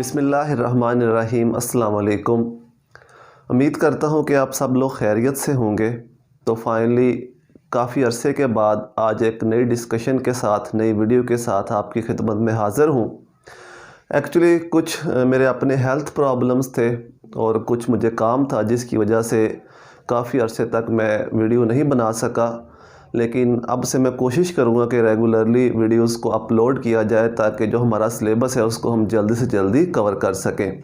बिस्मिल्लाहिर्रहमानिर्रहीम। अस्सलाम वालेकुम। उम्मीद करता हूँ कि आप सब लोग खैरियत से होंगे। तो फाइनली काफ़ी अरसे के बाद आज एक नई डिस्कशन के साथ, नई वीडियो के साथ आपकी खिदमत में हाज़िर हूँ। एक्चुअली कुछ मेरे अपने हेल्थ प्रॉब्लम्स थे और कुछ मुझे काम था जिसकी वजह से काफ़ी अरसे तक मैं वीडियो नहीं बना सका, लेकिन अब से मैं कोशिश करूँगा कि रेगुलरली वीडियोस को अपलोड किया जाए ताकि जो हमारा सिलेबस है उसको हम जल्दी से जल्दी कवर कर सकें।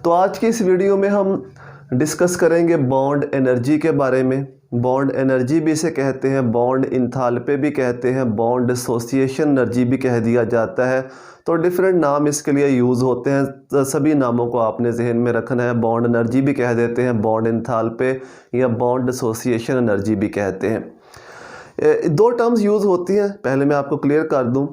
तो आज की इस वीडियो में हम डिस्कस करेंगे बॉन्ड एनर्जी के बारे में। बॉन्ड एनर्जी भी इसे कहते हैं, बॉन्ड इंथाल्पी भी कहते हैं, बॉन्ड डिसोसिएशन एनर्जी भी कह दिया जाता है। तो डिफरेंट नाम इसके लिए यूज़ होते हैं, तो सभी नामों को आपने जहन में रखना है। बॉन्ड एनर्जी भी कह देते हैं, बॉन्ड इंथाल्पी या बॉन्ड डिसोसिएशन एनर्जी भी कहते हैं। दो टर्म्स यूज़ होती हैं, पहले मैं आपको क्लियर कर दूं।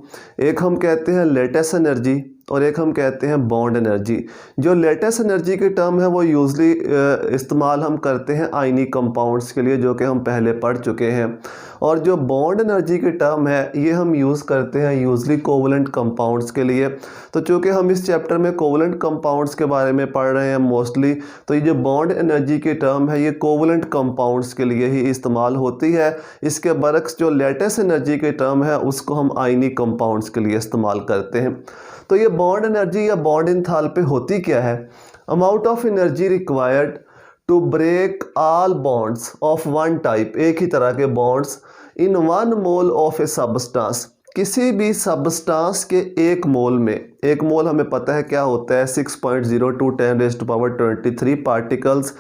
एक हम कहते हैं लेटेस एनर्जी और एक हम कहते हैं बॉन्ड एनर्जी। जो लेटेस एनर्जी की टर्म है वो यूजली इस्तेमाल हम करते हैं आयनी कंपाउंड्स के लिए, जो कि हम पहले पढ़ चुके हैं। और जो बॉन्ड एनर्जी की टर्म है ये हम यूज़ करते हैं यूजली कोवलेंट कंपाउंड्स के लिए। तो चूँकि हम इस चैप्टर में कोवलेंट कंपाउंड्स के बारे में पढ़ रहे हैं मोस्टली, तो ये जो बॉन्ड एनर्जी की टर्म है ये कोवलेंट कंपाउंड्स के लिए ही इस्तेमाल होती है। इसके बरक्स जो लेटेस एनर्जी की टर्म है उसको हम आयनी कंपाउंड्स के लिए इस्तेमाल करते हैं। तो ये बॉन्ड एनर्जी या बॉन्ड इंथाल्पी होती क्या है? Amount of energy required to break all bonds of one type, एक ही तरह के bonds in one mole of a substance. किसी भी सबस्टांस के एक मोल में, एक मोल हमें पता है क्या होता है, 6.02 10⁻23 पार्टिकल्स।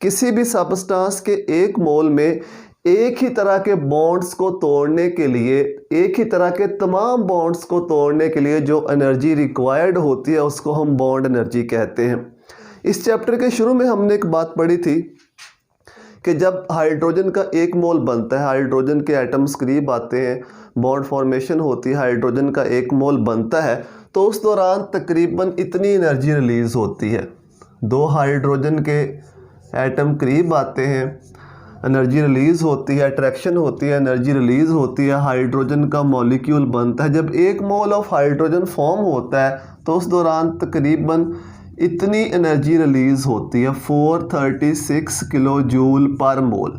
किसी भी सबस्टांस के एक मोल में एक ही तरह के बॉन्ड्स को तोड़ने के लिए, एक ही तरह के तमाम बॉन्ड्स को तोड़ने के लिए जो एनर्जी रिक्वायर्ड होती है उसको हम बॉन्ड एनर्जी कहते हैं। इस चैप्टर के शुरू में हमने एक बात पढ़ी थी कि जब हाइड्रोजन का एक मोल बनता है, हाइड्रोजन के एटम्स करीब आते हैं, बॉन्ड फॉर्मेशन होती है, हाइड्रोजन का एक मोल बनता है, तो उस दौरान तकरीबन इतनी एनर्जी रिलीज़ होती है। दो हाइड्रोजन के एटम करीब आते हैं, एनर्जी रिलीज़ होती है, अट्रैक्शन होती है, एनर्जी रिलीज़ होती है, हाइड्रोजन का मॉलिक्यूल बनता है। जब एक मोल ऑफ हाइड्रोजन फॉर्म होता है तो उस दौरान तकरीबन इतनी एनर्जी रिलीज़ होती है, 436 किलो जूल पर मोल।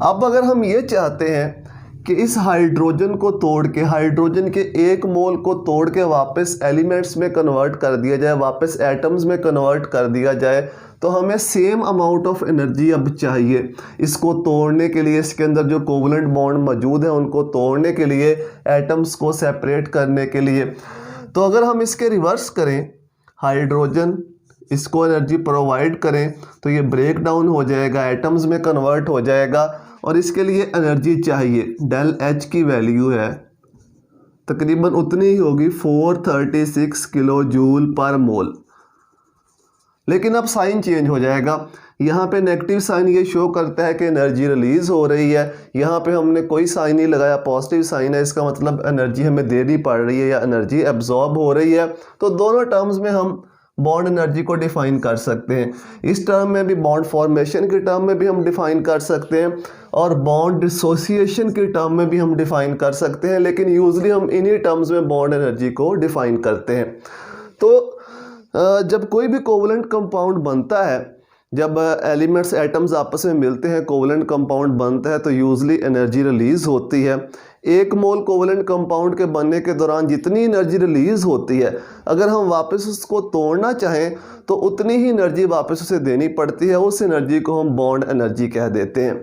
अब अगर हम ये चाहते हैं कि इस हाइड्रोजन को तोड़ के, हाइड्रोजन के एक मोल को तोड़ के वापस एलिमेंट्स में कन्वर्ट कर दिया जाए, वापस एटम्स में कन्वर्ट कर दिया जाए, तो हमें सेम अमाउंट ऑफ एनर्जी अब चाहिए इसको तोड़ने के लिए। इसके अंदर जो कोवलेंट बॉन्ड मौजूद है उनको तोड़ने के लिए, एटम्स को सेपरेट करने के लिए। तो अगर हम इसके रिवर्स करें, हाइड्रोजन इसको एनर्जी प्रोवाइड करें तो ये ब्रेक डाउन हो जाएगा, एटम्स में कन्वर्ट हो जाएगा और इसके लिए एनर्जी चाहिए। डेल एच की वैल्यू है तकरीबन उतनी ही होगी, 436 किलो जूल पर मोल। लेकिन अब साइन चेंज हो जाएगा। यहाँ पे नेगेटिव साइन ये शो करता है कि एनर्जी रिलीज़ हो रही है, यहाँ पे हमने कोई साइन नहीं लगाया, पॉजिटिव साइन है, इसका मतलब एनर्जी हमें देनी पड़ रही है या एनर्जी एब्जॉर्ब हो रही है। तो दोनों टर्म्स में हम बॉन्ड एनर्जी को डिफ़ाइन कर सकते हैं। इस टर्म में भी, बॉन्ड फॉर्मेशन के टर्म में भी हम डिफ़ाइन कर सकते हैं और बॉन्ड डिसोसिएशन के टर्म में भी हम डिफ़ाइन कर सकते हैं, लेकिन यूजली हम इन्हीं टर्म्स में बॉन्ड एनर्जी को डिफ़ाइन करते हैं। तो जब कोई भी कोवलेंट कंपाउंड बनता है, जब एलिमेंट्स एटम्स आपस में मिलते हैं, कोवलेंट कंपाउंड बनता है, तो यूजली एनर्जी रिलीज़ होती है। एक मोल कोवलेंट कंपाउंड के बनने के दौरान जितनी एनर्जी रिलीज़ होती है, अगर हम वापस उसको तोड़ना चाहें तो उतनी ही एनर्जी वापस उसे देनी पड़ती है। उस एनर्जी को हम बॉन्ड एनर्जी कह देते हैं।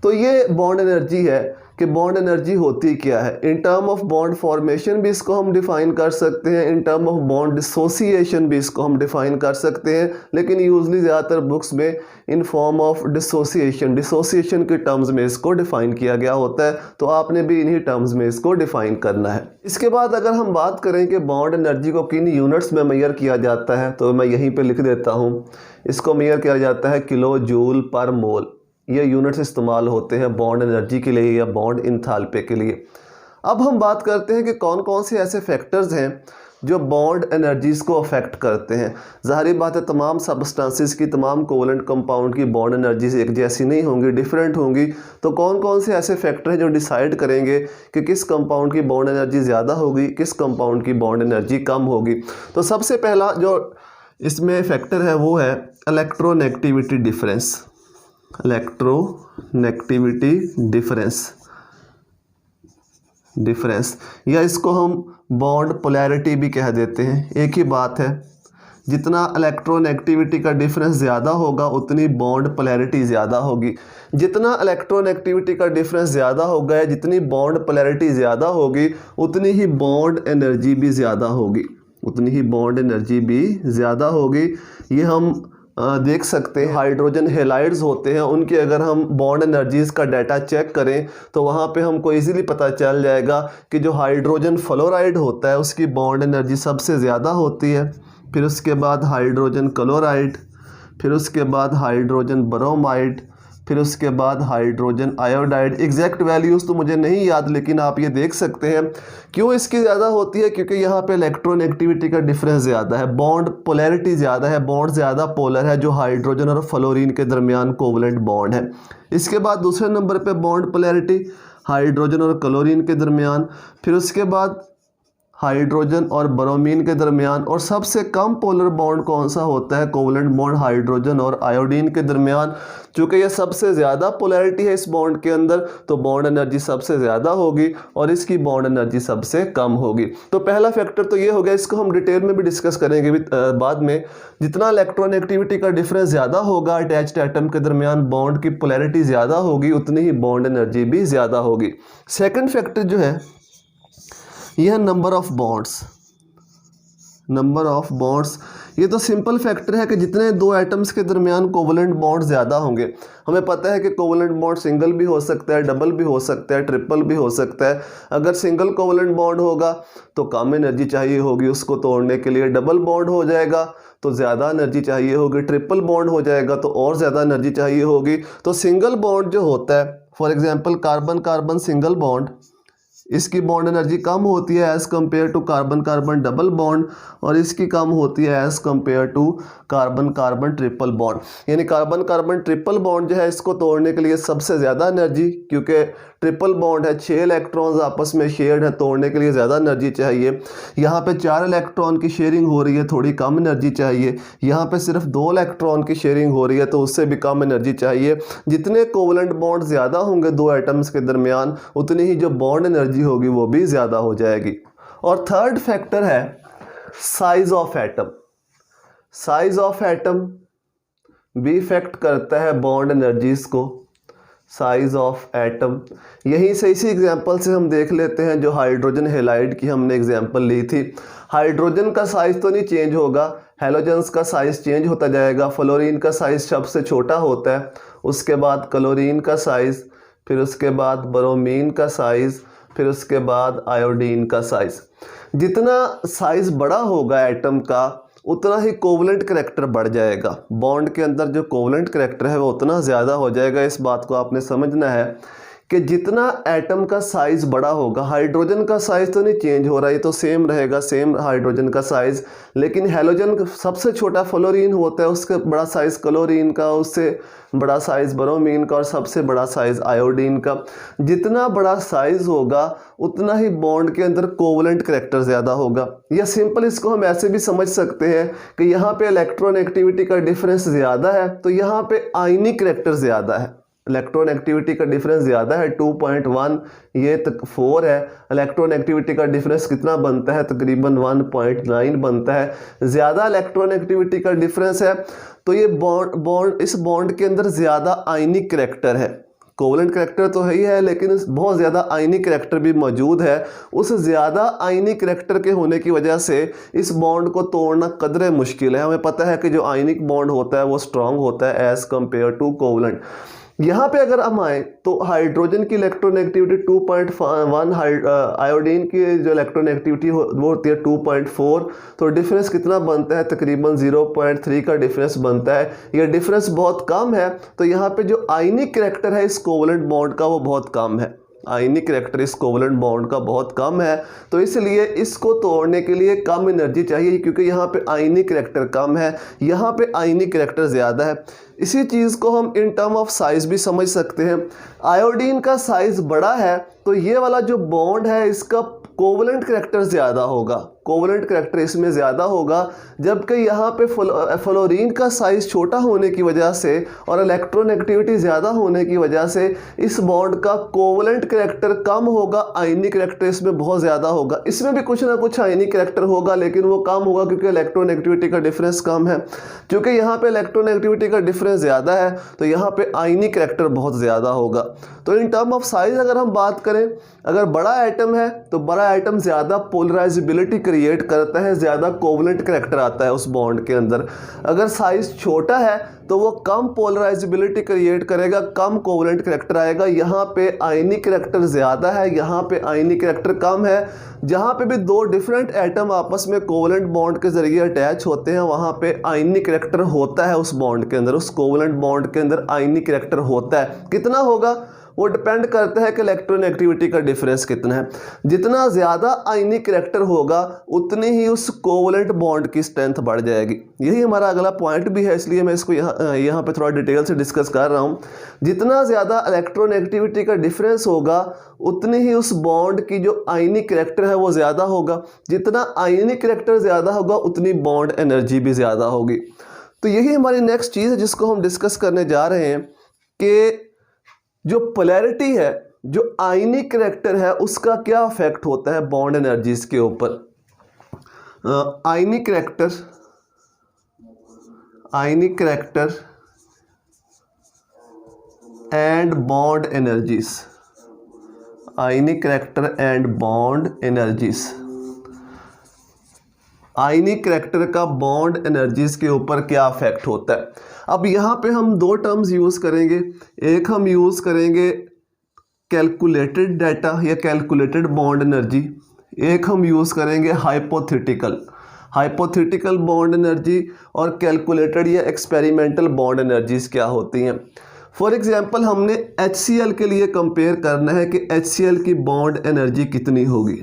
तो ये बॉन्ड एनर्जी है कि बॉन्ड एनर्जी होती क्या है। In term of bond formation भी इसको हम डिफ़ाइन कर सकते हैं, in term of bond dissociation भी इसको हम डिफ़ाइन कर सकते हैं, लेकिन यूजली ज़्यादातर बुक्स में इन फॉर्म ऑफ डिसोसिएशन के टर्म्स में इसको डिफ़ाइन किया गया होता है। तो आपने भी इन्हीं टर्म्स में इसको डिफ़ाइन करना है। इसके बाद अगर हम बात करें कि बॉन्ड एनर्जी को किन यूनिट्स में मेजर किया जाता है, तो मैं यहीं पर लिख देता हूँ। इसको मेजर किया जाता है किलो जूल पर मोल। ये यूनिट्स इस्तेमाल होते हैं बॉन्ड एनर्जी के लिए या बॉन्ड इंथाल्पी के लिए। अब हम बात करते हैं कि कौन कौन से ऐसे फैक्टर्स हैं जो बॉन्ड एनर्जीज़ को अफेक्ट करते हैं। ज़ाहिर बात है तमाम सब्सटेंसेस की, तमाम कोवलेंट कंपाउंड की बॉन्ड एनर्जीज एक जैसी नहीं होंगी, डिफरेंट होंगी। तो कौन कौन से ऐसे फैक्टर हैं जो डिसाइड करेंगे कि किस कंपाउंड की बॉन्ड एनर्जी ज़्यादा होगी, किस कंपाउंड की बॉन्ड एनर्जी कम होगी। तो सबसे पहला जो इसमें फैक्टर है वो है इलेक्ट्रोनेगेटिविटी डिफरेंस। इलेक्ट्रोनेगेटिविटी डिफरेंस या इसको हम बॉन्ड पोलैरिटी भी कह देते हैं, एक ही बात है। जितना इलेक्ट्रोनेगेटिविटी का डिफरेंस ज़्यादा होगा उतनी बॉन्ड पोलैरिटी ज़्यादा होगी। जितना इलेक्ट्रोनेगेटिविटी का डिफरेंस ज़्यादा होगा, जितनी बॉन्ड पोलैरिटी ज़्यादा होगी, उतनी ही बॉन्ड एनर्जी भी ज़्यादा होगी, उतनी ही बॉन्ड एनर्जी भी ज़्यादा होगी। ये हम देख सकते हैं हाइड्रोजन हेलाइड्स होते हैं, उनकी अगर हम बॉन्ड एनर्जीज़ का डाटा चेक करें तो वहाँ पे हमको इजीली पता चल जाएगा कि जो हाइड्रोजन फ्लोराइड होता है उसकी बॉन्ड एनर्जी सबसे ज़्यादा होती है, फिर उसके बाद हाइड्रोजन क्लोराइड, फिर उसके बाद हाइड्रोजन ब्रोमाइड, फिर उसके बाद हाइड्रोजन आयोडाइड। एग्जैक्ट वैल्यूज़ तो मुझे नहीं याद, लेकिन आप ये देख सकते हैं क्यों इसकी ज़्यादा होती है, क्योंकि यहाँ पे इलेक्ट्रोनेगेटिविटी का डिफरेंस ज़्यादा है, बॉन्ड पोलैरिटी ज़्यादा है, बॉन्ड ज़्यादा पोलर है जो हाइड्रोजन और फ्लोरीन के दरमियान कोवलेंट बॉन्ड है। इसके बाद दूसरे नंबर पे बॉन्ड पोलैरिटी हाइड्रोजन और क्लोरीन के दरमियान, फिर उसके बाद हाइड्रोजन और ब्रोमीन के दरमियान, और सबसे कम पोलर बॉन्ड कौन सा होता है, कोवलेंट बॉन्ड हाइड्रोजन और आयोडीन के दरमियान। चूँकि ये सबसे ज़्यादा पोलैरिटी है इस बॉन्ड के अंदर, तो बॉन्ड एनर्जी सबसे ज़्यादा होगी और इसकी बॉन्ड एनर्जी सबसे कम होगी। तो पहला फैक्टर तो ये हो गया, इसको हम डिटेल में भी डिस्कस करेंगे बाद में। जितना इलेक्ट्रोनेगेटिविटी का डिफरेंस ज़्यादा होगा अटैच्ड एटम के दरमियान, बॉन्ड की पोलैरिटी ज़्यादा होगी, उतनी ही बॉन्ड एनर्जी भी ज़्यादा होगी। सेकेंड फैक्टर जो है यह number of bonds. Number of bonds ये तो सिंपल फैक्टर है कि जितने दो एटम्स के दरमियान कोवलेंट बॉन्ड ज़्यादा होंगे। हमें पता है कि कोवलेंट बॉन्ड सिंगल भी हो सकता है, डबल भी हो सकता है, ट्रिपल भी हो सकता है। अगर सिंगल कोवलेंट बॉन्ड होगा तो कम एनर्जी चाहिए होगी उसको तोड़ने के लिए, डबल बॉन्ड हो जाएगा तो ज़्यादा एनर्जी चाहिए होगी, ट्रिपल बॉन्ड हो जाएगा तो और ज़्यादा एनर्जी चाहिए होगी। तो सिंगल बॉन्ड जो होता है, for example carbon carbon single bond, इसकी बॉन्ड एनर्जी कम होती है as compare to carbon carbon double bond, और इसकी कम होती है as compare to carbon carbon triple bond. यानी कार्बन कार्बन ट्रिपल बॉन्ड जो है इसको तोड़ने के लिए सबसे ज़्यादा एनर्जी, क्योंकि ट्रिपल बॉन्ड है, 6 इलेक्ट्रॉन्स आपस में शेयर्ड है, तोड़ने के लिए ज़्यादा एनर्जी चाहिए। यहाँ पे 4 इलेक्ट्रॉन की शेयरिंग हो रही है, थोड़ी कम एनर्जी चाहिए। यहाँ पे सिर्फ 2 इलेक्ट्रॉन की शेयरिंग हो रही है तो उससे भी कम एनर्जी चाहिए। जितने कोवलेंट बॉन्ड ज़्यादा होंगे दो एटम्स के दरमियान, उतनी ही जो बॉन्ड एनर्जी होगी वो भी ज़्यादा हो जाएगी। और थर्ड फैक्टर है size of atom. Size of atom भी इफेक्ट करता है बॉन्ड एनर्जीज को। साइज ऑफ एटम, यहीं से इसी एग्जांपल से हम देख लेते हैं जो हाइड्रोजन हेलाइड की हमने एग्जांपल ली थी। हाइड्रोजन का साइज़ तो नहीं चेंज होगा, हेलोजेंस का साइज़ चेंज होता जाएगा। फ्लोरीन का साइज़ सबसे छोटा होता है, उसके बाद क्लोरीन का साइज़, फिर उसके बाद ब्रोमीन का साइज़, फिर उसके बाद आयोडीन का साइज़। जितना साइज़ बड़ा होगा एटम का उतना ही कोवलेंट करैक्टर बढ़ जाएगा। बॉन्ड के अंदर जो कोवलेंट करैक्टर है वो उतना ज़्यादा हो जाएगा। इस बात को आपने समझना है कि जितना एटम का साइज़ बड़ा होगा, हाइड्रोजन का साइज़ तो नहीं चेंज हो रहा है, ये तो सेम रहेगा, सेम हाइड्रोजन का साइज़, लेकिन हेलोजन सबसे छोटा फ्लोरीन होता है, उसका बड़ा साइज़ क्लोरीन का, उससे बड़ा साइज़ ब्रोमीन का, और सबसे बड़ा साइज़ आयोडीन का। जितना बड़ा साइज़ होगा उतना ही बॉन्ड के अंदर कोवलेंट करैक्टर ज़्यादा होगा। या सिंपल इसको हम ऐसे भी समझ सकते हैं कि यहाँ पे इलेक्ट्रोनेगेटिविटी का डिफरेंस ज़्यादा है तो यहाँ पे आयनिक करैक्टर ज़्यादा है। इलेक्ट्रोनेगेटिविटी का डिफरेंस ज़्यादा है 2.1, ये तक 4 है। इलेक्ट्रोनेगेटिविटी का डिफरेंस कितना बनता है, तकरीबन 1.9 बनता है। ज़्यादा इलेक्ट्रोनेगेटिविटी का डिफरेंस है तो ये इस बॉन्ड के अंदर ज़्यादा आयनिक करैक्टर है। कोवलेंट करैक्टर तो है ही है, लेकिन बहुत ज़्यादा आयनिक करैक्टर भी मौजूद है। उस ज़्यादा आयनिक करैक्टर के होने की वजह से इस बॉन्ड को तोड़ना कदरे मुश्किल है। हमें पता है कि जो आयनिक बॉन्ड होता है वो स्ट्रांग होता है एज़ कम्पेयर टू कोवलेंट। यहाँ पे अगर हम आए तो हाइड्रोजन की इलेक्ट्रोनेगेटिविटी 2.1, आयोडीन की जो इलेक्ट्रोनेगेटिविटी वो होती है 2.4, तो डिफरेंस कितना बनता है, तकरीबन 0.3 का डिफरेंस बनता है। ये डिफरेंस बहुत कम है, तो यहाँ पे जो आयनिक करैक्टर है इस कोवलेंट बॉन्ड का वो बहुत कम है। आयनिक करैक्टर इस कोवलेंट बॉन्ड का बहुत कम है, तो इसलिए इसको तोड़ने के लिए कम एनर्जी चाहिए, क्योंकि यहाँ पे आयनिक करैक्टर कम है, यहाँ पे आयनिक करैक्टर ज़्यादा है। इसी चीज़ को हम इन टर्म ऑफ साइज़ भी समझ सकते हैं। आयोडीन का साइज़ बड़ा है तो ये वाला जो बॉन्ड है इसका कोवलेंट करैक्टर ज़्यादा होगा, कोवलेंट करैक्टर इसमें ज़्यादा होगा, जबकि यहाँ पे फ्लोरीन का साइज़ छोटा होने की वजह से और इलेक्ट्रोनेगेटिविटी ज़्यादा होने की वजह से इस बॉन्ड का कोवलेंट करैक्टर कम होगा, आयनिक करैक्टर इसमें बहुत ज़्यादा होगा। इसमें भी कुछ ना कुछ आयनिक करैक्टर होगा लेकिन वो कम होगा क्योंकि इलेक्ट्रोनेगेटिविटी का डिफरेंस कम है। क्योंकि यहाँ पे इलेक्ट्रोनेगेटिविटी का डिफरेंस ज़्यादा है तो यहाँ पे आयनिक करैक्टर बहुत ज़्यादा होगा। तो इन टर्म ऑफ साइज़ अगर हम बात करें, अगर बड़ा एटम है तो बड़ा एटम ज़्यादा पोलराइजेबिलिटी क्रिएट करता है, ज़्यादा कोवलेंट करैक्टर आता है उस बॉन्ड के अंदर। अगर साइज़ छोटा है तो वो कम पोलराइजेबिलिटी क्रिएट करेगा, कम कोवलेंट करैक्टर आएगा। यहाँ पे आयनिक करैक्टर ज़्यादा है, यहाँ पे आयनिक करैक्टर कम है। जहाँ पे भी दो डिफरेंट एटम आपस में कोवलेंट बॉन्ड के ज़रिए अटैच होते हैं वहाँ पे आयनिक करैक्टर होता है उस बॉन्ड के अंदर, उस कोवलेंट बॉन्ड के अंदर आयनिक करैक्टर होता है। कितना होगा वो डिपेंड करता है कि इलेक्ट्रोनेगेटिविटी का डिफरेंस कितना है। जितना ज़्यादा आयनिक करैक्टर होगा उतनी ही उस कोवलेंट बॉन्ड की स्ट्रेंथ बढ़ जाएगी। यही हमारा अगला पॉइंट भी है, इसलिए मैं इसको यहाँ पे थोड़ा डिटेल से डिस्कस कर रहा हूँ। जितना ज़्यादा इलेक्ट्रोनेगेटिविटी का डिफरेंस होगा उतनी ही उस बॉन्ड की जो आयनिक करैक्टर है वो ज़्यादा होगा। जितना आयनिक करैक्टर ज़्यादा होगा उतनी बॉन्ड एनर्जी भी ज़्यादा होगी। तो यही हमारी नेक्स्ट चीज़ है जिसको हम डिस्कस करने जा रहे हैं कि जो पोलैरिटी है, जो आयनिक करैक्टर है, उसका क्या इफेक्ट होता है बॉन्ड एनर्जीज के ऊपर। Ionic character and bond energies, ionic character and bond energies. Ionic character का बॉन्ड एनर्जीज के ऊपर क्या इफेक्ट होता है। अब यहाँ पे हम दो टर्म्स यूज़ करेंगे। एक हम यूज़ करेंगे कैलकुलेटेड डाटा या कैलकुलेटेड बॉन्ड एनर्जी, एक हम यूज़ करेंगे हाइपोथेटिकल बॉन्ड एनर्जी और कैलकुलेटेड या एक्सपेरिमेंटल बॉन्ड एनर्जीज क्या होती हैं। फॉर एग्जांपल हमने HCl के लिए कंपेयर करना है कि HCl की बॉन्ड एनर्जी कितनी होगी।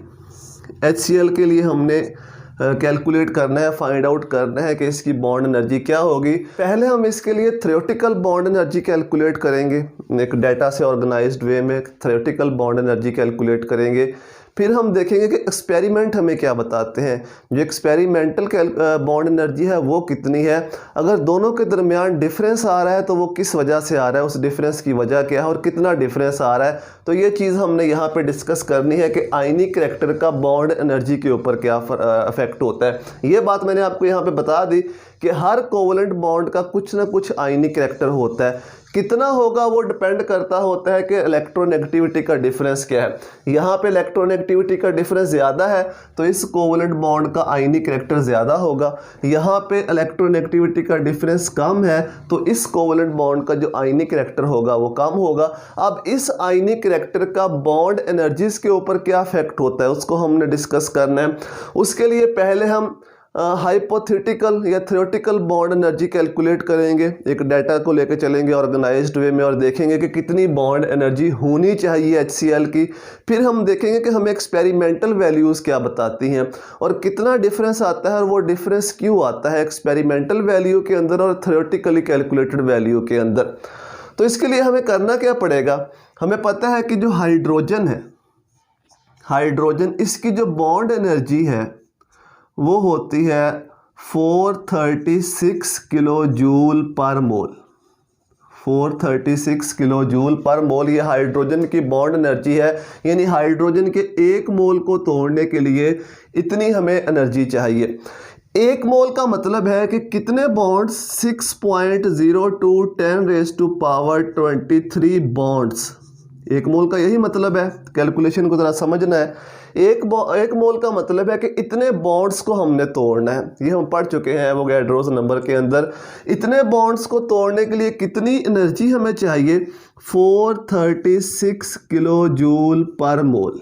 HCl के लिए हमने कैलकुलेट करना है, फाइंड आउट करना है कि इसकी बॉन्ड एनर्जी क्या होगी। पहले हम इसके लिए थ्योरेटिकल बॉन्ड एनर्जी कैलकुलेट करेंगे, एक डाटा से ऑर्गेनाइज्ड वे में थ्योरेटिकल बॉन्ड एनर्जी कैलकुलेट करेंगे। फिर हम देखेंगे कि एक्सपेरिमेंट हमें क्या बताते हैं, जो एक्सपेरिमेंटल बॉन्ड एनर्जी है वो कितनी है। अगर दोनों के दरमियान डिफरेंस आ रहा है तो वो किस वजह से आ रहा है, उस डिफरेंस की वजह क्या है और कितना डिफरेंस आ रहा है। तो ये चीज़ हमने यहाँ पे डिस्कस करनी है कि आयनिक करैक्टर का बॉन्ड एनर्जी के ऊपर क्या इफेक्ट होता है। ये बात मैंने आपको यहाँ पे बता दी कि हर कोवलेंट बॉन्ड का कुछ ना कुछ आयनिक करैक्टर होता है। कितना होगा वो डिपेंड करता होता है कि इलेक्ट्रोनेगेटिविटी का डिफरेंस क्या है। यहाँ पे इलेक्ट्रोनेगेटिविटी का डिफरेंस ज़्यादा है तो इस कोवलेंट बॉन्ड का आयनिक करैक्टर ज़्यादा होगा। यहाँ पे इलेक्ट्रोनेगेटिविटी का डिफरेंस कम है तो इस कोवलेंट बॉन्ड का जो आयनिक करैक्टर होगा वो कम होगा। अब इस आयनिक करैक्टर का बॉन्ड एनर्जीज के ऊपर क्या इफेक्ट होता है उसको हमने डिस्कस करना है। उसके लिए पहले हम हाइपोथेटिकल या थ्योरेटिकल बॉन्ड एनर्जी कैलकुलेट करेंगे। एक डाटा को लेकर चलेंगे ऑर्गेनाइज्ड वे में और देखेंगे कि कितनी बॉन्ड एनर्जी होनी चाहिए HCl की। फिर हम देखेंगे कि हमें एक्सपेरिमेंटल वैल्यूज़ क्या बताती हैं और कितना डिफरेंस आता है और वो डिफरेंस क्यों आता है एक्सपेरिमेंटल वैल्यू के अंदर और थ्योरेटिकली कैलकुलेटेड वैल्यू के अंदर। तो इसके लिए हमें करना क्या पड़ेगा, हमें पता है कि जो हाइड्रोजन है, हाइड्रोजन इसकी जो बॉन्ड एनर्जी है वो होती है 436 किलो जूल पर मोल। 436 किलो जूल पर मोल ये हाइड्रोजन की बॉन्ड एनर्जी है, यानी हाइड्रोजन के एक मोल को तोड़ने के लिए इतनी हमें एनर्जी चाहिए। एक मोल का मतलब है कि कितने बॉन्ड्स, 6.02 10⁻23 बॉन्ड्स। एक मोल का यही मतलब है, कैलकुलेशन को ज़रा समझना है। एक मोल का मतलब है कि इतने बॉन्ड्स को हमने तोड़ना है, ये हम पढ़ चुके हैं एवोगैड्रोस नंबर के अंदर। इतने बॉन्ड्स को तोड़ने के लिए कितनी एनर्जी हमें चाहिए, 436 किलो जूल पर मोल।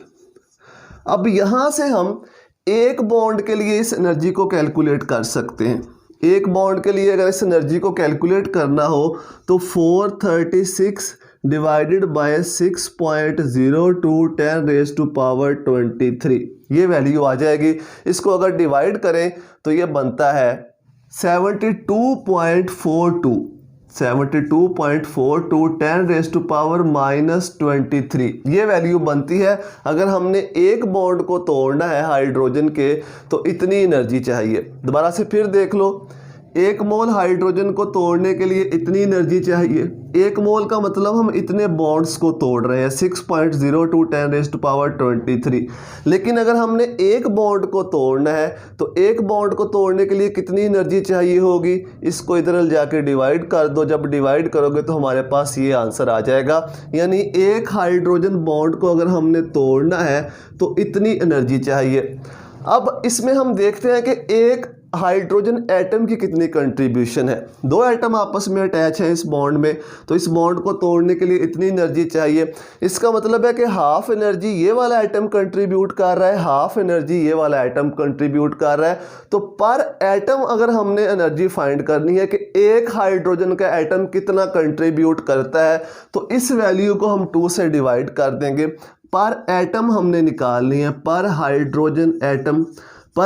अब यहाँ से हम एक बॉन्ड के लिए इस एनर्जी को कैलकुलेट कर सकते हैं। एक बॉन्ड के लिए अगर इस एनर्जी को कैलकुलेट करना हो तो 436 divided by 6.02 10 raise to power 23, ये वैल्यू आ जाएगी। इसको अगर डिवाइड करें तो ये बनता है 72.42 10 रेज़ टू पावर -23, ये वैल्यू बनती है। अगर हमने एक बॉन्ड को तोड़ना है हाइड्रोजन के तो इतनी एनर्जी चाहिए। दोबारा से फिर देख लो, एक मोल हाइड्रोजन को तोड़ने के लिए इतनी एनर्जी चाहिए। एक मोल का मतलब हम इतने बॉन्ड्स को तोड़ रहे हैं, 6.02 10 रेज़ टू पावर 23। लेकिन अगर हमने एक बॉन्ड को तोड़ना है तो एक बॉन्ड को तोड़ने के लिए कितनी एनर्जी चाहिए होगी, इसको इधर जाके डिवाइड कर दो। जब डिवाइड करोगे तो हमारे पास ये आंसर आ जाएगा। यानी एक हाइड्रोजन बॉन्ड को अगर हमने तोड़ना है तो इतनी एनर्जी चाहिए। अब इसमें हम देखते हैं कि एक हाइड्रोजन एटम की कितनी कंट्रीब्यूशन है। दो एटम आपस में अटैच हैं इस बॉन्ड में, तो इस बॉन्ड को तोड़ने के लिए इतनी एनर्जी चाहिए। इसका मतलब है कि हाफ एनर्जी ये वाला एटम कंट्रीब्यूट कर रहा है, हाफ एनर्जी ये वाला एटम कंट्रीब्यूट कर रहा है। तो पर एटम अगर हमने एनर्जी फाइंड करनी है कि एक हाइड्रोजन का एटम कितना कंट्रीब्यूट करता है, तो इस वैल्यू को हम 2 से डिवाइड कर देंगे। पर एटम हमने निकालनी है, पर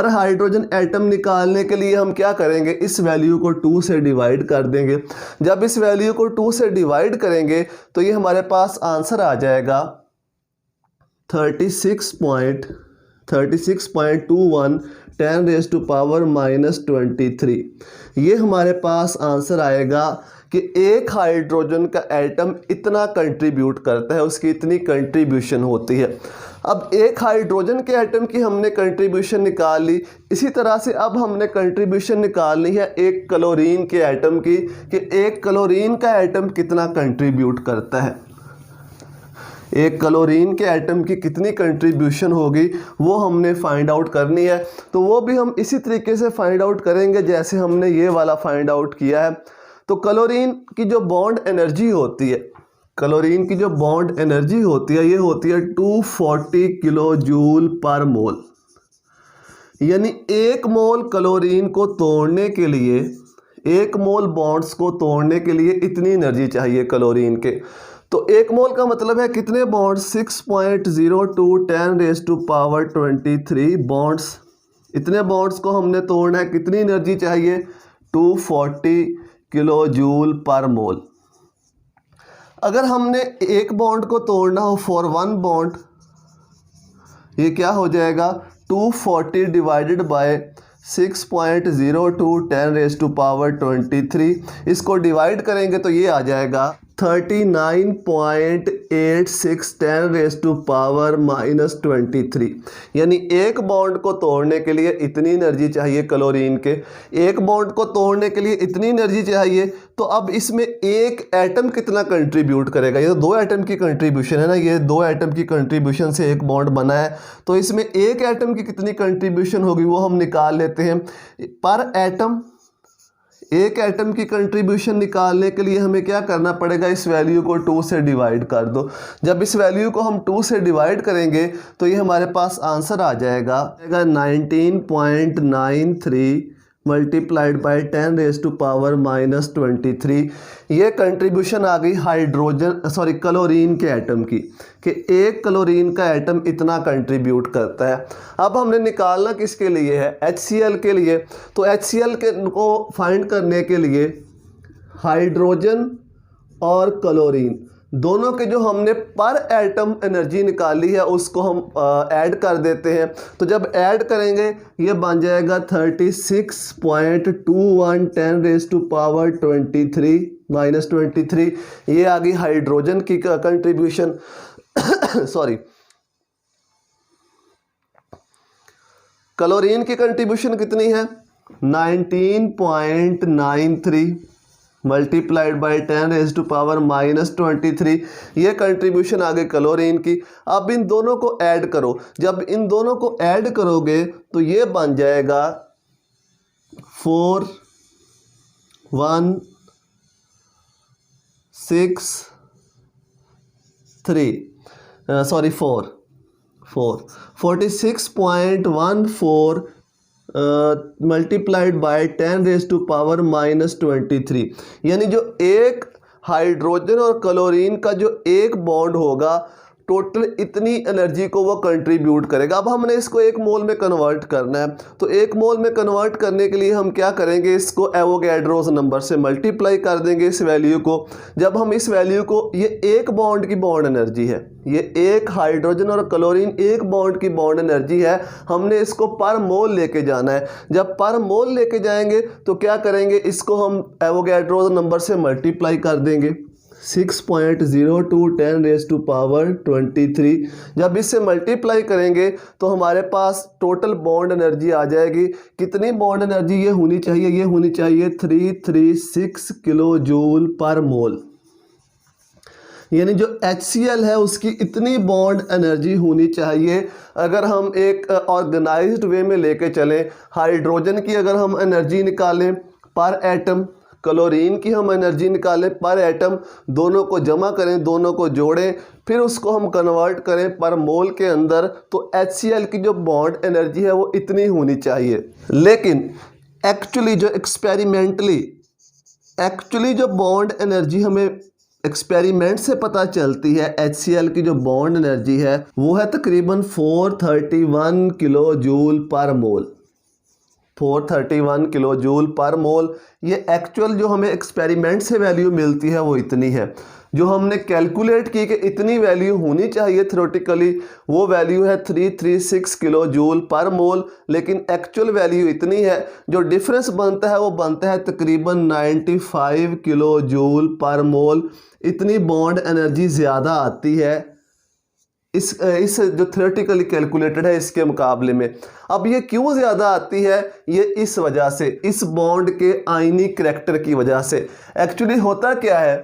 हाइड्रोजन एटम निकालने के लिए हम क्या करेंगे, इस वैल्यू को 2 से डिवाइड कर देंगे। जब इस वैल्यू को 2 से डिवाइड करेंगे तो ये हमारे पास आंसर आ जाएगा 36.21 10 रेज़ टू पावर -23। ये हमारे पास आंसर आएगा कि एक हाइड्रोजन का एटम इतना कंट्रीब्यूट करता है, उसकी इतनी कंट्रीब्यूशन होती है। अब एक हाइड्रोजन के एटम की हमने कंट्रीब्यूशन निकाल ली। इसी तरह से अब हमने कंट्रीब्यूशन निकालनी है एक क्लोरीन के एटम की, कि एक क्लोरीन का एटम कितना कंट्रीब्यूट करता है। एक क्लोरीन के एटम की कितनी कंट्रीब्यूशन होगी वो हमने फाइंड आउट करनी है। तो वो भी हम इसी तरीके से फाइंड आउट करेंगे जैसे हमने ये वाला फाइंड आउट किया है। तो क्लोरीन की जो बॉन्ड एनर्जी होती है, क्लोरीन की जो बॉन्ड एनर्जी होती है, ये होती है 240 किलो जूल पर मोल। यानी एक मोल क्लोरीन को तोड़ने के लिए, एक मोल बॉन्ड्स को तोड़ने के लिए इतनी एनर्जी चाहिए क्लोरीन के। तो एक मोल का मतलब है कितने bonds, 6.02 10 raise to power 23 bonds. इतने बॉन्ड्स को हमने तोड़ना है, कितनी एनर्जी चाहिए, 240 किलो जूल पर मोल। अगर हमने एक बॉन्ड को तोड़ना हो फॉर वन बॉन्ड, ये क्या हो जाएगा, 240 divided by 6.02 10 raise to power 23। इसको डिवाइड करेंगे तो ये आ जाएगा 39.86 10 रेज़ टू पावर -23। यानी एक बॉन्ड को तोड़ने के लिए इतनी एनर्जी चाहिए क्लोरीन के, एक बॉन्ड को तोड़ने के लिए इतनी एनर्जी चाहिए। तो अब इसमें एक एटम कितना कंट्रीब्यूट करेगा, ये तो दो एटम की कंट्रीब्यूशन है ना, ये दो एटम की कंट्रीब्यूशन से एक बॉन्ड बना है। तो इसमें एक एटम की कितनी कंट्रीब्यूशन होगी वो हम निकाल लेते हैं। पर एटम, एक एटम की कंट्रीब्यूशन निकालने के लिए हमें क्या करना पड़ेगा, इस वैल्यू को 2 से डिवाइड कर दो। जब इस वैल्यू को हम 2 से डिवाइड करेंगे तो ये हमारे पास आंसर आ जाएगा 19.93 multiplied by 10 raise to power -23। ये कंट्रीब्यूशन आ गई क्लोरीन के एटम की, कि एक क्लोरीन का एटम इतना कंट्रीब्यूट करता है। अब हमने निकालना किसके लिए है, HCl के लिए। तो HCl को फाइंड करने के लिए हाइड्रोजन और क्लोरीन दोनों के जो हमने पर एटम एनर्जी निकाली है उसको हम ऐड कर देते हैं। तो जब ऐड करेंगे ये बन जाएगा 36.21 10 रेज़ टू पावर 23 -23। ये आ गई हाइड्रोजन की कंट्रीब्यूशन। सॉरी, क्लोरीन की कंट्रीब्यूशन कितनी है, 19.93 multiplied by 10 raise to power -23। ये कंट्रीब्यूशन आ गई क्लोरीन की। अब इन दोनों को ऐड करो, जब इन दोनों को ऐड करोगे तो ये बन जाएगा 4 46.14 multiplied by 10 raise to power -23। यानी जो एक हाइड्रोजन और क्लोरीन का जो एक बॉन्ड होगा टोटल इतनी एनर्जी को वो कंट्रीब्यूट करेगा। अब हमने इसको एक मोल में कन्वर्ट करना है, तो एक मोल में कन्वर्ट करने के लिए हम क्या करेंगे, इसको एवोगैड्रोस नंबर से मल्टीप्लाई कर देंगे इस वैल्यू को। जब हम इस वैल्यू को, ये एक बॉन्ड की बॉन्ड एनर्जी है, ये एक हाइड्रोजन और क्लोरीन एक बॉन्ड की बॉन्ड एनर्जी है, हमने इसको पर मोल लेके जाना है। जब पर मोल लेके जाएंगे तो क्या करेंगे, इसको हम एवोगैड्रोस नंबर से मल्टीप्लाई कर देंगे 6.02 10⁻23। जब इससे मल्टीप्लाई करेंगे तो हमारे पास टोटल बॉन्ड एनर्जी आ जाएगी। कितनी बॉन्ड एनर्जी ये होनी चाहिए, ये होनी चाहिए 336 किलो जूल पर मोल। यानी जो HCl है उसकी इतनी बॉन्ड एनर्जी होनी चाहिए। अगर हम एक ऑर्गेनाइज्ड वे में लेके चलें, हाइड्रोजन की अगर हम एनर्जी निकालें पर एटम, क्लोरीन की हम एनर्जी निकालें पर एटम, दोनों को जमा करें, दोनों को जोड़ें, फिर उसको हम कन्वर्ट करें पर मोल के अंदर, तो HCl की जो बॉन्ड एनर्जी है वो इतनी होनी चाहिए। लेकिन एक्चुअली जो बॉन्ड एनर्जी हमें एक्सपेरिमेंट से पता चलती है, HCl की जो बॉन्ड एनर्जी है वो है तकरीबन 431 किलो जूल पर मोल। 431 किलो जूल पर मोल। ये एक्चुअल जो हमें एक्सपेरिमेंट से वैल्यू मिलती है वो इतनी है। जो हमने कैलकुलेट की कि इतनी वैल्यू होनी चाहिए थ्योरेटिकली, वो वैल्यू है 336 किलो जूल पर मोल, लेकिन एक्चुअल वैल्यू इतनी है। जो डिफरेंस बनता है वो बनता है तकरीबन 95 किलो जूल पर मोल। इतनी बॉन्ड एनर्जी ज़्यादा आती है इस जो थ्योरेटिकली कैलकुलेटेड है इसके मुकाबले में। अब ये क्यों ज़्यादा आती है, ये इस वजह से, इस बॉन्ड के आयनिक करैक्टर की वजह से। एक्चुअली होता क्या है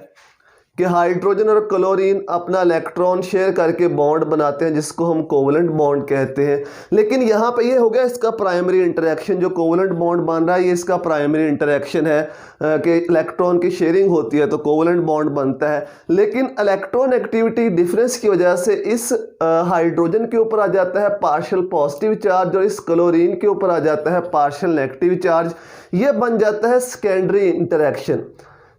कि हाइड्रोजन और क्लोरीन अपना इलेक्ट्रॉन शेयर करके बॉन्ड बनाते हैं जिसको हम कोवलेंट बॉन्ड कहते हैं। लेकिन यहाँ पे ये हो गया इसका प्राइमरी इंटरेक्शन, जो कोवलेंट बॉन्ड बन रहा है ये इसका प्राइमरी इंटरेक्शन है कि इलेक्ट्रॉन की शेयरिंग होती है तो कोवलेंट बॉन्ड बनता है। लेकिन इलेक्ट्रॉन एक्टिविटी डिफरेंस की वजह से इस हाइड्रोजन के ऊपर आ जाता है पार्शियल पॉजिटिव चार्ज और इस क्लोरीन के ऊपर आ जाता है पार्शियल नेगेटिव चार्ज। ये बन जाता है सेकेंडरी इंटरेक्शन,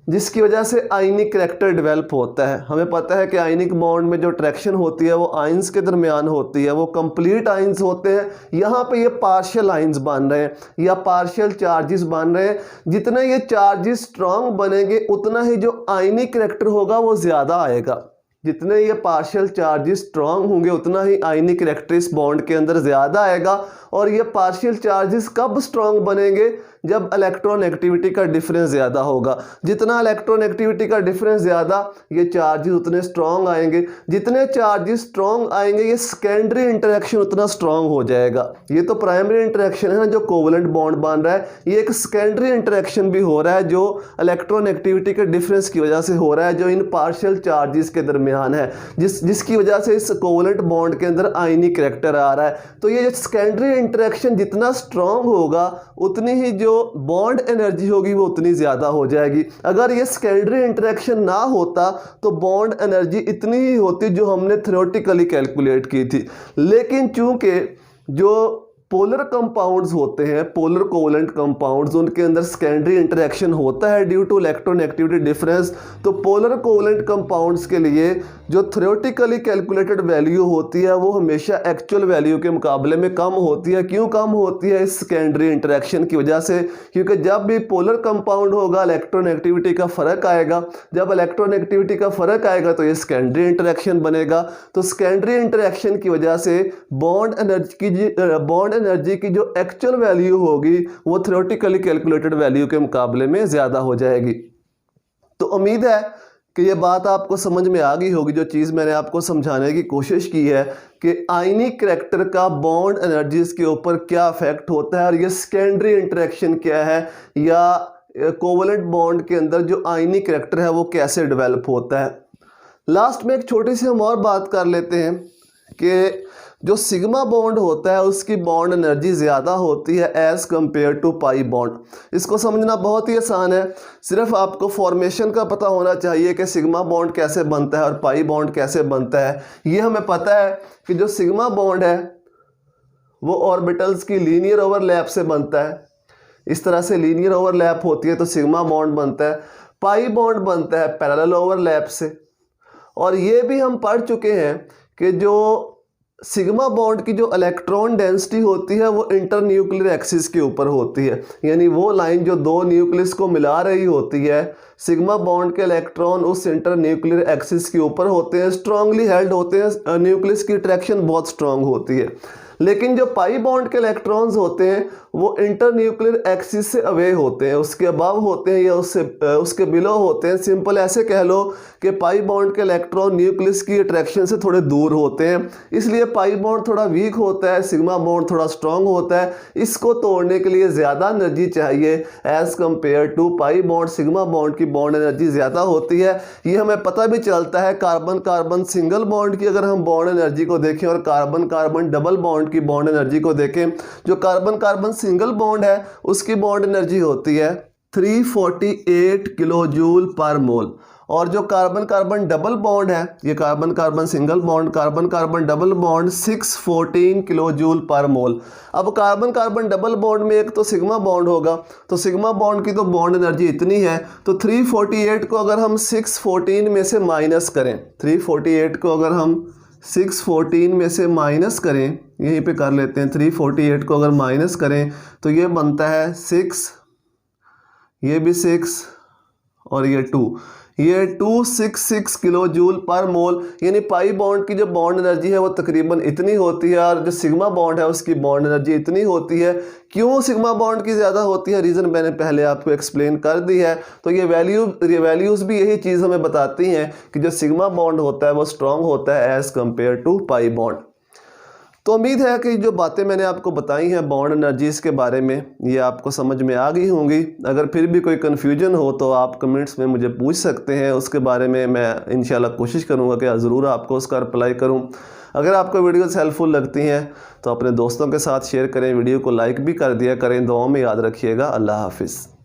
जिसकी वजह से आयनिक करैक्टर डेवलप होता है। हमें पता है कि आयनिक बॉन्ड में जो अट्रैक्शन होती है वो आयंस के दरमियान होती है, वो कंप्लीट आयंस होते हैं। यहाँ पे ये पार्शियल आयंस बन रहे हैं या पार्शियल चार्जेस बन रहे हैं। जितने ये चार्जेस स्ट्रांग बनेंगे उतना ही जो आयनिक करैक्टर होगा वो ज़्यादा आएगा। जितने ये पार्शियल चार्जेस स्ट्रांग होंगे उतना ही आयनिक करैक्टर इस बॉन्ड के अंदर ज़्यादा आएगा। और ये पार्शियल चार्जेस कब स्ट्रांग बनेंगे, जब इलेक्ट्रॉन एक्टिविटी का डिफरेंस ज़्यादा होगा। जितना इलेक्ट्रॉन एक्टिविटी का डिफरेंस ज़्यादा, ये चार्जेस उतने स्ट्रांग आएंगे। जितने चार्जेस स्ट्रांग आएंगे ये सेकेंडरी इंटरेक्शन उतना स्ट्रांग हो जाएगा। ये तो प्राइमरी इंटरेक्शन है ना जो कोवलेंट बॉन्ड बन रहा है, ये एक सेकेंडरी इंटरेक्शन भी हो रहा है जो इलेक्ट्रॉन एक्टिविटी के डिफरेंस की वजह से हो रहा है, जो इन पार्शियल चार्जेस के दरमियान है, जिसकी वजह से इस कोवलेंट बॉन्ड के अंदर आयनिक करैक्टर आ रहा है। तो ये जो सेकेंडरी इंटरेक्शन जितना स्ट्रांग होगा उतनी ही जो बॉन्ड एनर्जी होगी वो उतनी ज़्यादा हो जाएगी। अगर ये सेकेंडरी इंटरेक्शन ना होता तो बॉन्ड एनर्जी इतनी ही होती जो हमने थ्योरेटिकली कैलकुलेट की थी। लेकिन चूंकि जो पोलर कंपाउंड्स होते हैं, पोलर कोवलेंट कंपाउंड्स, उनके अंदर सेकेंडरी इंटरेक्शन होता है due two electron activity difference. तो पोलर कोवलेंट कंपाउंड्स के लिए जो थ्योरेटिकली कैलकुलेटेड वैल्यू होती है वो हमेशा एक्चुअल वैल्यू के मुकाबले में कम होती है। क्यों कम होती है? इस सेकेंडरी इंटरेक्शन की वजह से। क्योंकि जब भी पोलर कंपाउंड होगा इलेक्ट्रॉन एक्टिविटी का फ़र्क आएगा। जब इलेक्ट्रॉन एक्टिविटी का फ़र्क आएगा तो ये सेकेंडरी इंटरेक्शन बनेगा। तो सेकेंडरी इंटरेक्शन की वजह से बॉन्ड एनर्जी की जो एक्चुअल वैल्यू होगी वो थ्योरेटिकली कैलकुलेटेड वैल्यू के मुकाबले में ज़्यादा हो जाएगी। तो उम्मीद है कि ये बात आपको समझ में आ गई होगी। जो चीज़ मैंने आपको समझाने की कोशिश की है कि आयनिक करैक्टर का बॉन्ड एनर्जीज के ऊपर क्या इफेक्ट होता है और ये सेकेंडरी इंटरेक्शन क्या है या कोवलेंट बॉन्ड के अंदर जो आयनिक करैक्टर है वो कैसे डेवलप होता है। लास्ट में एक छोटी सी हम और बात कर लेते हैं कि जो सिग्मा बॉन्ड होता है उसकी बॉन्ड एनर्जी ज़्यादा होती है as compare to pi bond. इसको समझना बहुत ही आसान है, सिर्फ आपको फॉर्मेशन का पता होना चाहिए कि सिग्मा बॉन्ड कैसे बनता है और पाई बॉन्ड कैसे बनता है। ये हमें पता है कि जो सिग्मा बॉन्ड है वो ऑर्बिटल्स की लीनियर ओवरलैप से बनता है। इस तरह से लीनियर ओवरलैप होती है तो सिग्मा बॉन्ड बनता है। पाई बॉन्ड बनता है पैरेलल ओवरलैप से। और ये भी हम पढ़ चुके हैं कि जो सिग्मा बॉन्ड की जो इलेक्ट्रॉन डेंसिटी होती है वो इंटरन्यूक्लियर एक्सिस के ऊपर होती है, यानी वो लाइन जो दो न्यूक्लियस को मिला रही होती है, सिग्मा बॉन्ड के इलेक्ट्रॉन उस इंटरन्यूक्लियर एक्सिस के ऊपर होते हैं, स्ट्रांगली हेल्ड होते हैं, न्यूक्लियस की अट्रैक्शन बहुत स्ट्रांग होती है। लेकिन जो पाई बॉन्ड के इलेक्ट्रॉन्स होते हैं वो इंटरन्यूक्लियर एक्सिस से अवे होते हैं, उसके अबव होते हैं या उसके बिलो होते हैं। सिंपल ऐसे कह लो कि पाई बॉन्ड के इलेक्ट्रॉन न्यूक्लियस की अट्रैक्शन से थोड़े दूर होते हैं, इसलिए पाई बॉन्ड थोड़ा वीक होता है, सिग्मा बॉन्ड थोड़ा स्ट्रांग होता है। इसको तोड़ने के लिए ज़्यादा एनर्जी चाहिए as compare to pi bond. Sigma bond की बॉन्ड एनर्जी ज़्यादा होती है। ये हमें पता भी चलता है कार्बन कार्बन सिंगल बॉन्ड की अगर हम बॉन्ड एनर्जी को देखें और कार्बन कार्बन डबल बॉन्ड की बॉन्ड एनर्जी को देखें, जो कार्बन कार्बन सिंगल बॉन्ड है उसकी बॉन्ड एनर्जी होती है 348 किलो जूल पर मोल, और जो कार्बन कार्बन डबल बॉन्ड है, ये carbon carbon single bond, carbon carbon double bond 614 kilo joule per mole. अब कार्बन कार्बन डबल बॉन्ड में एक तो सिग्मा बॉन्ड होगा, तो सिग्मा बॉन्ड की तो बॉन्ड एनर्जी इतनी है, तो 348 को अगर हम 614 में से माइनस करें, 348 को अगर हम 614 में से माइनस करें, यहीं पे कर लेते हैं, 348 को अगर माइनस करें तो ये बनता है 6, ये भी 6 और ये 2, ये 266 किलो जूल पर मोल। यानी पाई बॉन्ड की जो बॉन्ड एनर्जी है वो तकरीबन इतनी होती है, और जो सिग्मा बॉन्ड है उसकी बॉन्ड एनर्जी इतनी होती है। क्यों सिग्मा बॉन्ड की ज़्यादा होती है, रीज़न मैंने पहले आपको एक्सप्लेन कर दी है। तो ये वैल्यूज़ भी यही चीज़ हमें बताती हैं कि जो सिग्मा बॉन्ड होता है वो स्ट्रॉन्ग होता है as compare to pi bond. तो उम्मीद है कि जो बातें मैंने आपको बताई हैं बॉन्ड एनर्जीज़ के बारे में, ये आपको समझ में आ गई होंगी। अगर फिर भी कोई कन्फ्यूजन हो तो आप कमेंट्स में मुझे पूछ सकते हैं, उसके बारे में मैं इंशाल्लाह कोशिश करूँगा कि ज़रूर आपको उसका रिप्लाई करूँ। अगर आपको वीडियोस हेल्पफुल लगती हैं तो अपने दोस्तों के साथ शेयर करें, वीडियो को लाइक भी कर दिया करें। दुआ में याद रखिएगा। अल्लाह हाफिज़।